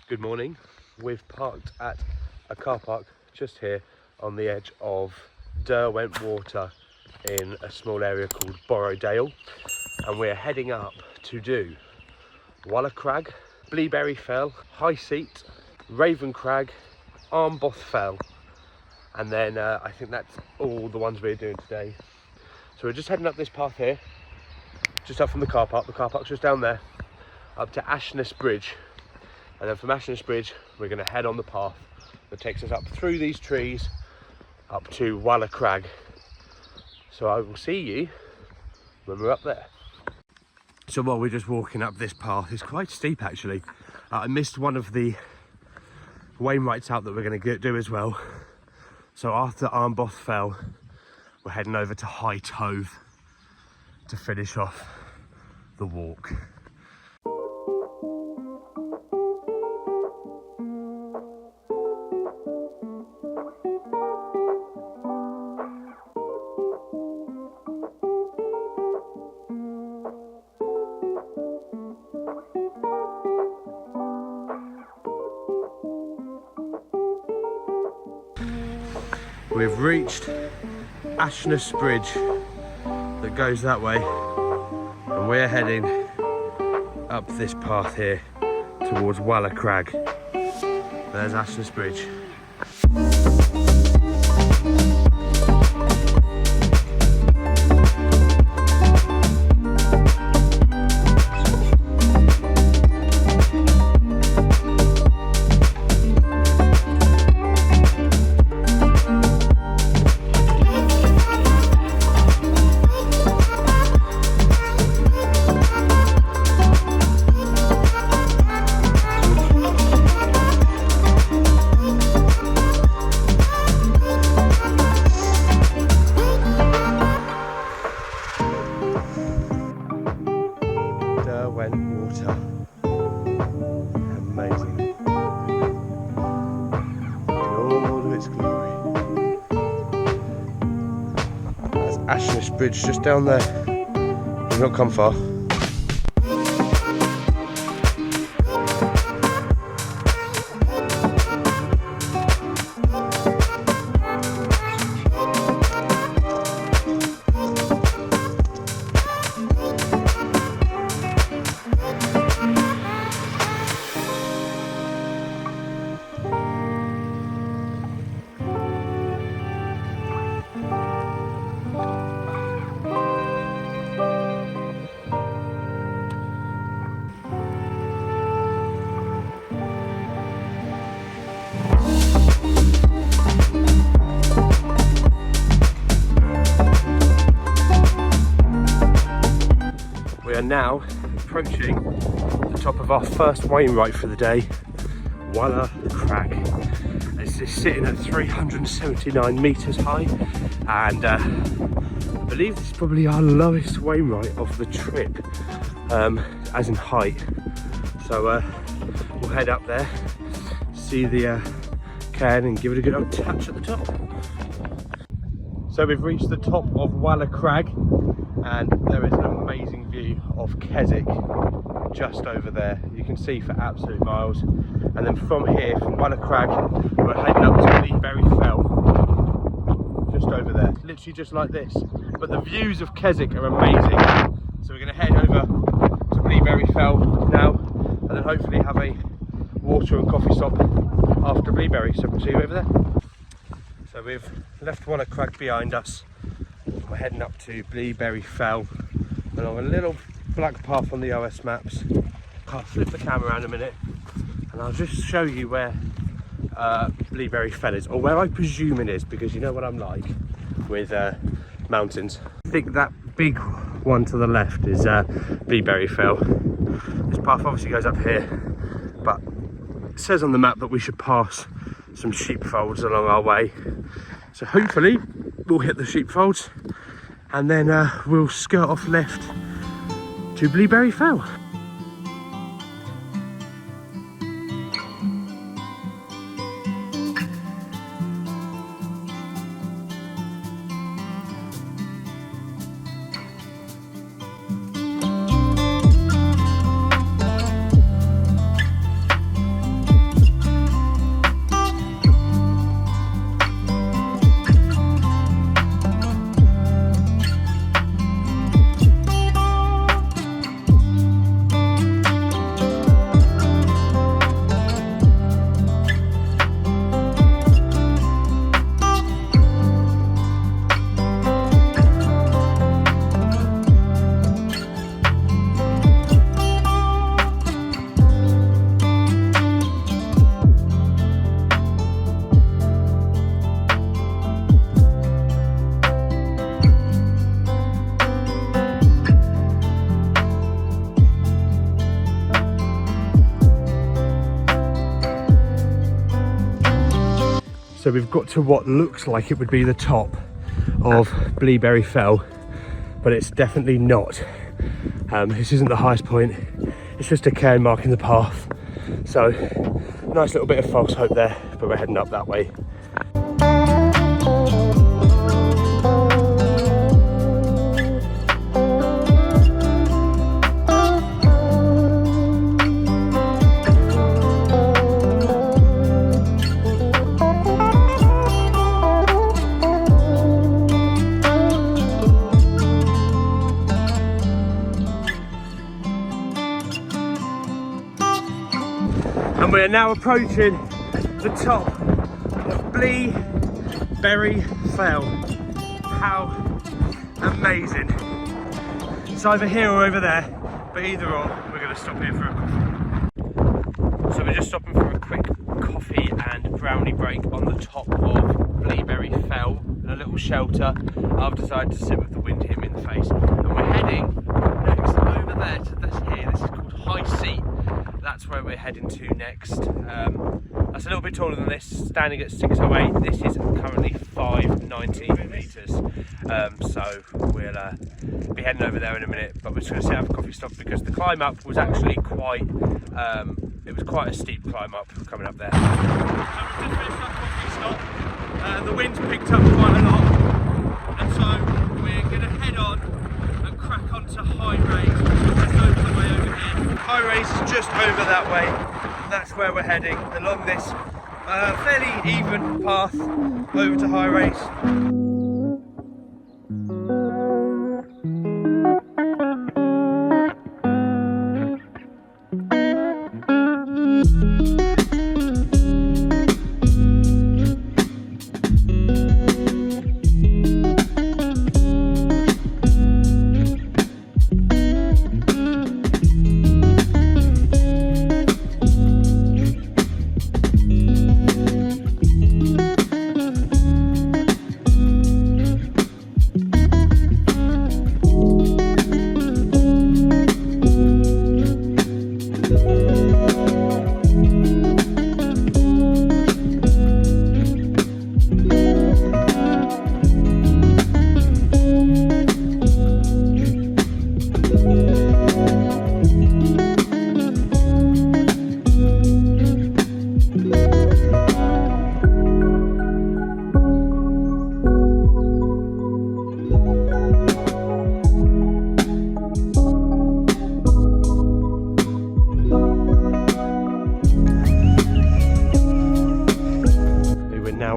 Good morning. We've parked at a car park just here on the edge of Derwent Water in a small area called Borrowdale, and we're heading up to do Walla Crag, Bleaberry Fell, High Seat, Raven Crag, Armboth Fell, and then I think that's all the ones we're doing today. So we're just heading up this path here, just up from the car park. The car park's just down there, up to Ashness Bridge. And then from Ashness Bridge, we're going to head on the path that takes us up through these trees, up to Walla Crag. So I will see you when we're up there. So while we're just walking up this path, it's quite steep actually. I missed one of the Wainwrights out that we're going to do as well. So after Armboth Fell, we're heading over to High Tove to finish off the walk. We've reached Ashness Bridge that goes that way, and we're heading up this path here towards Walla Crag. There's Ashness Bridge. Ashness Bridge just down there. We've not come far. We are now approaching the top of our first Wainwright for the day, Walla Crag. It's just sitting at 379 metres high, and I believe this is probably our lowest Wainwright of the trip, as in height. So we'll head up there, see the cairn and give it a good old touch at the top. So we've reached the top of Walla Crag, and there is an amazing view of Keswick just over there. You can see for absolute miles. And then from here, from Walla Crag, we're heading up to Bleaberry Fell, just over there, literally just like this. But the views of Keswick are amazing. So we're going to head over to Bleaberry Fell now, and then hopefully have a water and coffee stop after Bleaberry. So we'll see you over there. So we've left Walla Crag behind us. We're heading up to Bleaberry Fell along a little black path on the OS maps. I'll flip the camera around a minute and I'll just show you where Bleaberry Fell is, or where I presume it is, because you know what I'm like with mountains. I think that big one to the left is Bleaberry Fell. This path obviously goes up here, but it says on the map that we should pass some sheepfolds along our way. So hopefully we'll hit the sheepfolds, and then we'll skirt off left to Bleaberry Fell. So we've got to what looks like it would be the top of Bleaberry Fell, but it's definitely not. This isn't the highest point, it's just a cairn marking the path. So nice little bit of false hope there, but we're heading up that way. And we are now approaching the top of Bleaberry Fell. How amazing. It's either here or over there, but either or, we're going to stop here for a coffee. So we're just stopping for a quick coffee and brownie break on the top of Bleaberry Fell, in a little shelter. I've decided to sit with the wind hitting me in the face. And we're heading next over there to this here. This is called High Seat. That's where we're heading to next. That's a little bit taller than this, standing at 608. This is currently 590 metres. So we'll be heading over there in a minute, but we're just going to sit have a coffee stop because the climb up was actually quite, it was quite a steep climb up coming up there. So we've just finished our coffee stop. The wind's picked up quite a lot, and so we're going to head on and crack onto High Race, which is just over the way over here. High Race is just over that way. That's where we're heading, along this fairly even path over to High Race.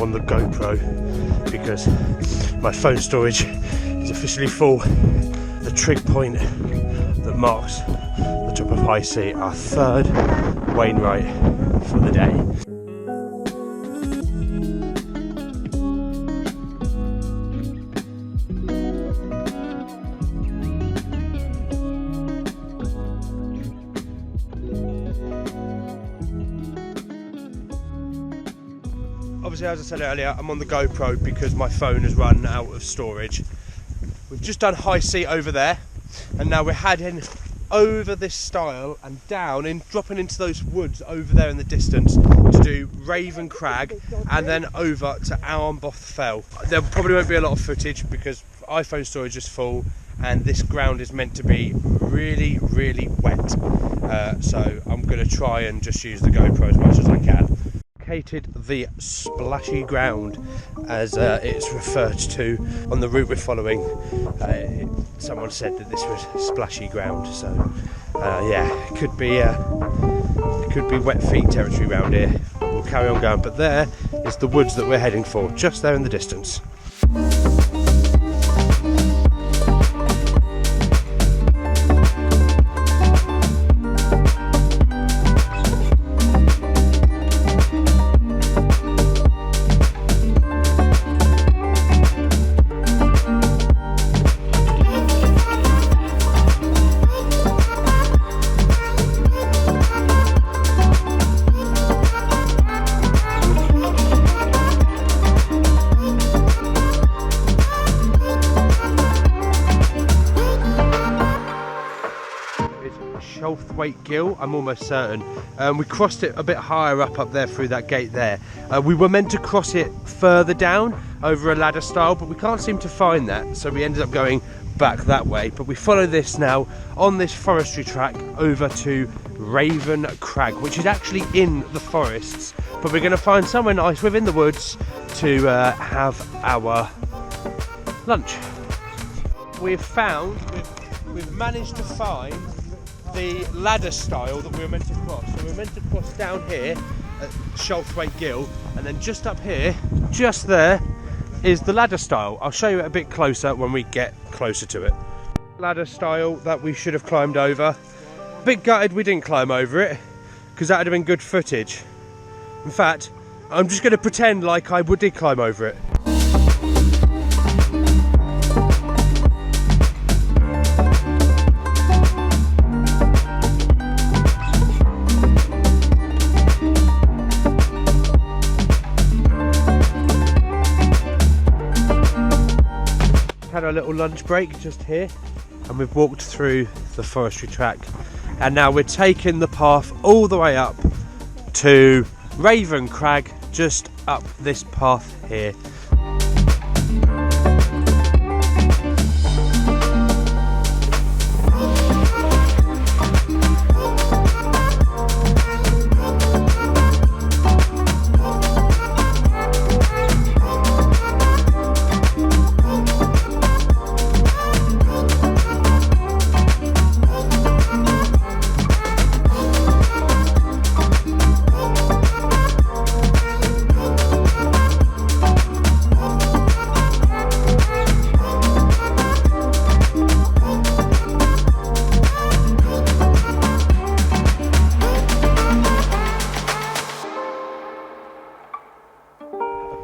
On the GoPro because my phone storage is officially full. The trig point that marks the top of High Seat, our third Wainwright for the day. Obviously, as I said earlier, I'm on the GoPro because my phone has run out of storage. We've just done High Seat over there, and now we're heading over this stile and down and dropping into those woods over there in the distance to do Raven Crag and then over to Armboth Fell. There probably won't be a lot of footage because iPhone storage is full and this ground is meant to be really, really wet. So I'm going to try and just use the GoPro as much as I can. The splashy ground, as it's referred to on the route we're following. Someone said that this was splashy ground, so yeah, it could be wet feet territory around here. We'll carry on going, but there is the woods that we're heading for, just there in the distance. Shelthwaite Gill, I'm almost certain. We crossed it a bit higher up there through that gate there. We were meant to cross it further down over a ladder style, but we can't seem to find that, so we ended up going back that way. But we follow this now on this forestry track over to Raven Crag, which is actually in the forests, but we're going to find somewhere nice within the woods to have our lunch. We've managed to find the ladder style that we were meant to cross. So we were meant to cross down here at Shelthwaite Gill, and then just up here, just there, is the ladder style. I'll show you it a bit closer when we get closer to it. Ladder style that we should have climbed over. A bit gutted we didn't climb over it, because that would have been good footage. In fact, I'm just going to pretend like I did climb over it. Had our little lunch break just here, and we've walked through the forestry track, and now we're taking the path all the way up to Raven Crag, just up this path here.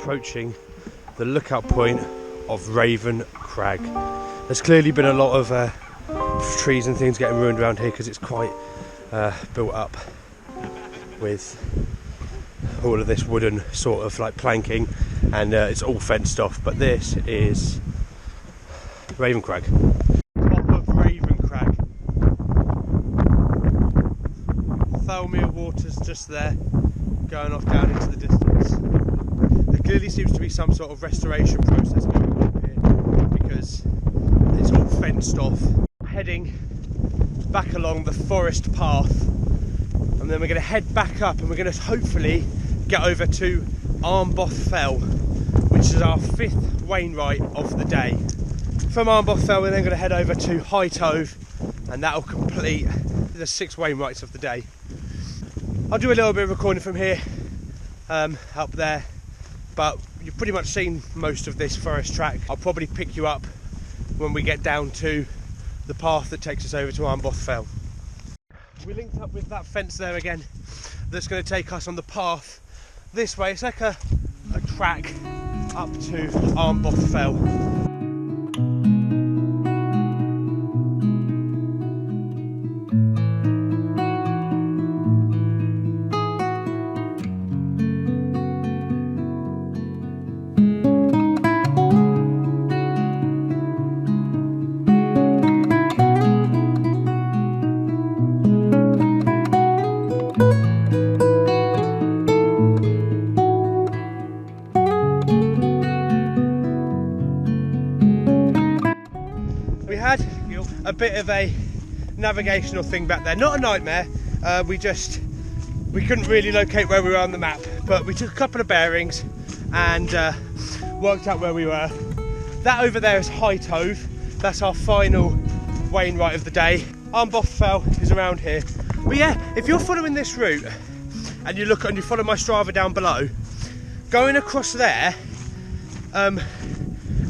Approaching the lookout point of Raven Crag. There's clearly been a lot of trees and things getting ruined around here because it's quite built up with all of this wooden sort of like planking, and it's all fenced off. But this is Raven Crag. Top of Raven Crag. Thirlmere water's just there, going off down into the distance. There clearly seems to be some sort of restoration process going on here because it's all fenced off. Heading back along the forest path, and then we're going to head back up, and we're going to hopefully get over to Armboth Fell, which is our 5th Wainwright of the day. From Armboth Fell we're then going to head over to Tove, and that will complete the 6 Wainwrights of the day. I'll do a little bit of recording from here, up there, but you've pretty much seen most of this forest track. I'll probably pick you up when we get down to the path that takes us over to Armboth Fell. We linked up with that fence there again, that's going to take us on the path this way. It's like a track up to Armboth Fell. A bit of a navigational thing back there, not a nightmare. We couldn't really locate where we were on the map, but we took a couple of bearings and worked out where we were. That over there is Tove. That's our final Wainwright of the day. Armboth Fell is around here. But yeah, if you're following this route and you look and you follow my Strava down below, going across there,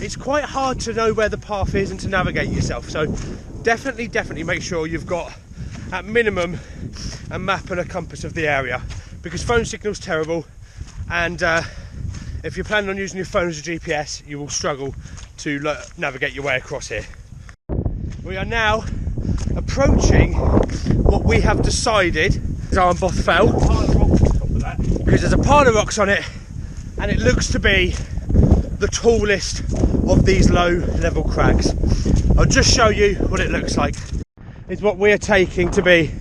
it's quite hard to know where the path is and to navigate yourself. So definitely make sure you've got at minimum a map and a compass of the area, because phone signal's terrible, and if you're planning on using your phone as a GPS, you will struggle to navigate your way across here. We are now approaching what we have decided is Armboth Fell, because there's a pile of rocks on it, and it looks to be the tallest of these low level crags. I'll just show you what it looks like. is what we are taking to be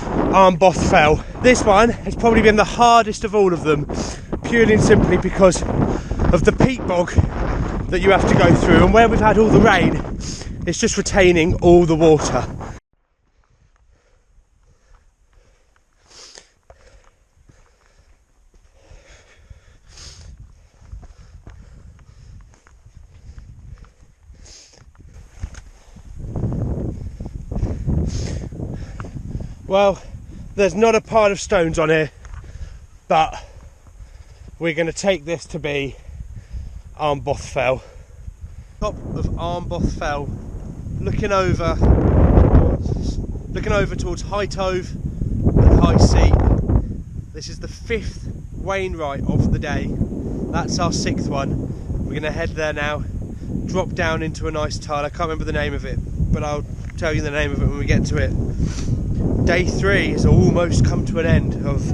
Armboth Fell. This one has probably been the hardest of all of them, purely and simply because of the peat bog that you have to go through, and where we've had all the rain, it's just retaining all the water. Well, there's not a pile of stones on here, but we're going to take this to be Armboth Fell. Top of Armboth Fell, looking over towards High Tove and High Seat. This is the 5th Wainwright of the day. That's our 6th one. We're going to head there now, drop down into a nice tile. I can't remember the name of it, but I'll tell you the name of it when we get to it. Day 3 has almost come to an end of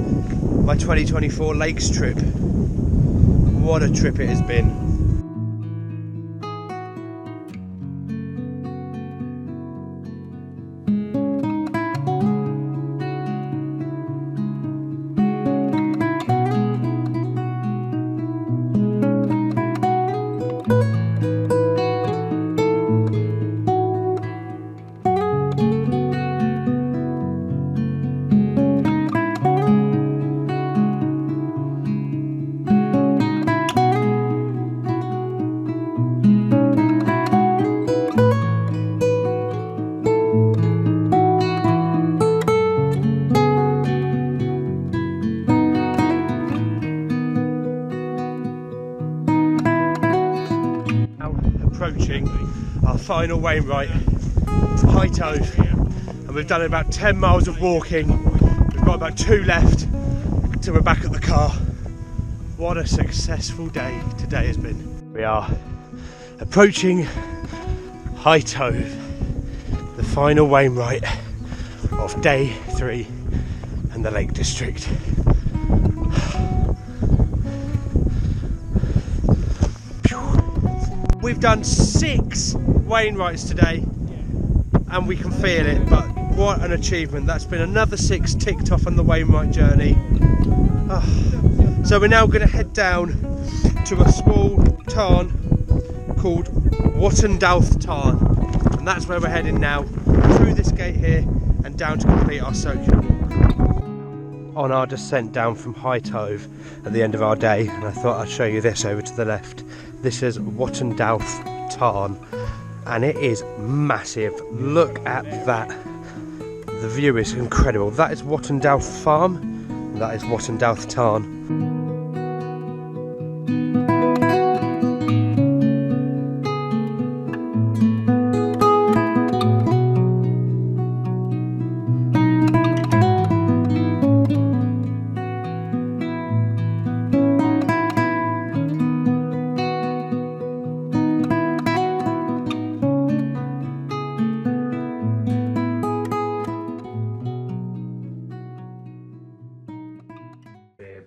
my 2024 lakes trip. What a trip it has been. Approaching our final Wainwright, High Tove, and we've done about 10 miles of walking. We've got about 2 left till we're back at the car. What a successful day today has been. We are approaching High Tove, the final Wainwright of day 3 and the Lake District. We've done 6 Wainwrights today and we can feel it, but what an achievement. That's been another 6 ticked off on the Wainwright journey. So we're now going to head down to a small tarn called Wottendouth Tarn, and that's where we're heading now, through this gate here and down to complete our circular walk. On our descent down from High Tove at the end of our day, and I thought I'd show you this over to the left. This is Wottendouth Tarn, and it is massive. Look at that. The view is incredible. That is Wottendouth Farm, and that is Wottendouth Tarn.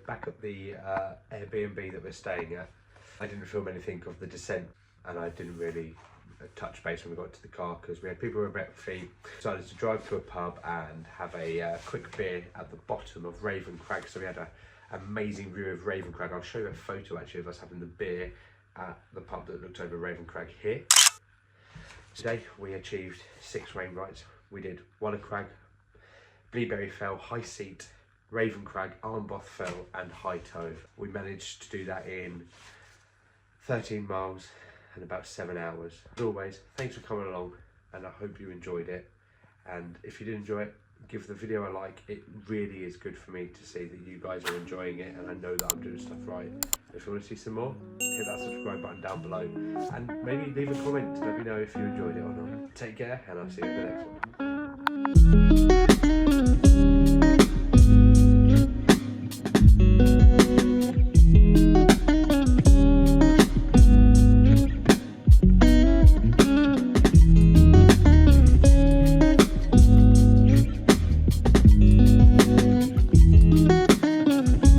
Back at the Airbnb that we're staying at. I didn't film anything of the descent, and I didn't really touch base when we got to the car because we had people with wet feet. Decided to drive to a pub and have a quick beer at the bottom of Raven Crag. So we had an amazing view of Raven Crag. I'll show you a photo actually of us having the beer at the pub that looked over Raven Crag here. Today we achieved 6 Wainwrights. We did Walla Crag, Bleaberry Fell, High Seat, Raven Crag, Armboth Fell and High Tove. We managed to do that in 13 miles and about 7 hours. As always, thanks for coming along, and I hope you enjoyed it. And if you did enjoy it, give the video a like. It really is good for me to see that you guys are enjoying it, and I know that I'm doing stuff right. If you want to see some more, hit that subscribe button down below, and maybe leave a comment to let me know if you enjoyed it or not. Take care, and I'll see you in the next one.